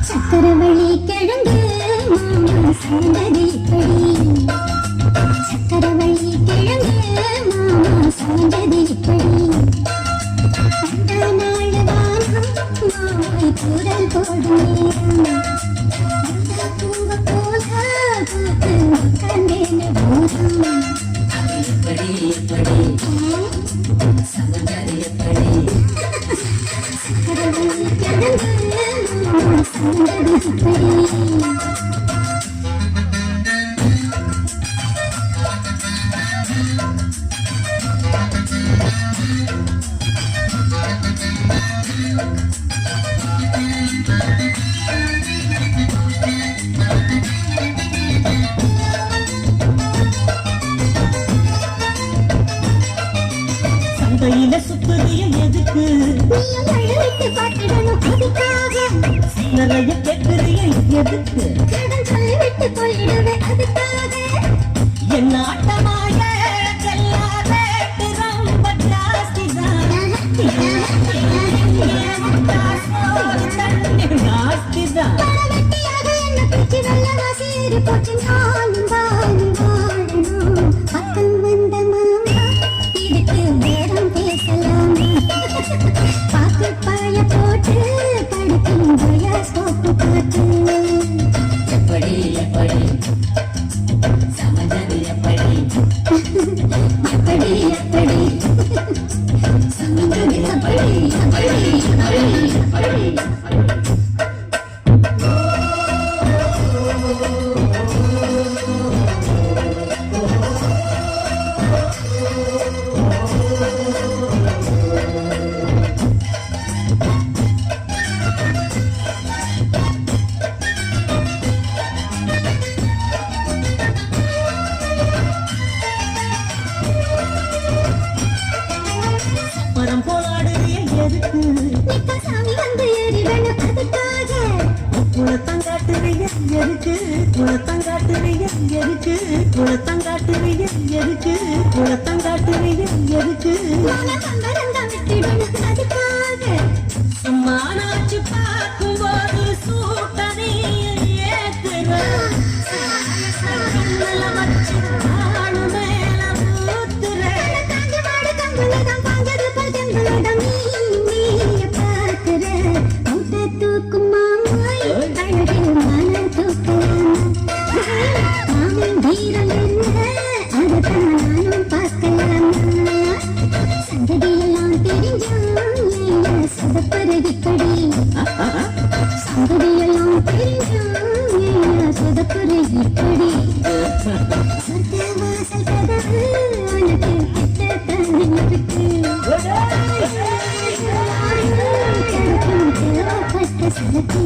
சக்கரவள்ளி கிழங்கு மாமா சந்ததி படி சக்கரவள்ளி கிழங்கு மாமா சந்ததி படி அந்த நாள் வானம் மாமாய் குரல் போடும் பூவ போல பூத்து கண்டேன் போதும் எப்படி எப்படி சந்ததி எப்படி சக்கரவள்ளி கிழங்கு மாமா சந்ததி படி சந்தையில சுத்துறிய எதுக்கு அழுவிட்டு பாட்டிடணும் அதுக்காக நிறைய கேட்கிறிய எதுக்கு கடன் சொல்லிவிட்டு போயிடுவேன் அதுக்காக என்ன ஆட்டமாக செல்லாத ரொம்ப ஜாஸ்திதான் ஜாஸ்திதான் வெட்டியாக என்ன பிடிச்சி வெள்ளமா சேரி போச்சு நானும் வாழும் வாழணும் பக்கம் வந்த மாமா இதுக்கு நேரம் பேசலாம் பாக்கு பாய போட்டு படுக்கும் பயாஸ்கோப்பு பாட்டு எப்படி எப்படி சமந்தது எப்படி எப்படி எப்படி சமந்தது எப்படி எப்படி எப்படி மரம் போலாடுறிய எதுக்கு இப்ப சாமி வந்து ஏறிடணும் அதுக்காக குளத்தங்காட்டுறிய எதுக்கு குளத்தங்காட்டுறிய எதுக்கு குளத்தங்காட்டுறிய எதுக்கு குளத்தங்காட்டுறிய எதுக்கு மனசம்பரந்தம் விட்டுடணும் அதுக்காக சும்மா நாச்சு பார்க்கும்போது சூட்டனே ஏத்துற கண்ணல வச்சு ஆளு மேல ஊத்துற காஞ்ச மாடு கம்பளதான் பாஞ்சது போல் கம்பளதான் நீய பார்க்கிற மூட்டை தூக்கும் மாமாய் அழகில் மனம் தூக்கலாம் மாமன் வீரம் என்ன அதுதான் நானும் பார்க்கலாம் சந்ததியெல்லாம் தெரிஞ்சான் சொதப்பறதுப்படி சந்ததியெல்லாம் தெரிஞ்சான் சொதப்பறதுப்படி சொர்க்க வாசல் கதவு உனக்கு கிட்டத்தான் இருக்கு கிடைக்கும் தேவைப்பட்ட சரக்கு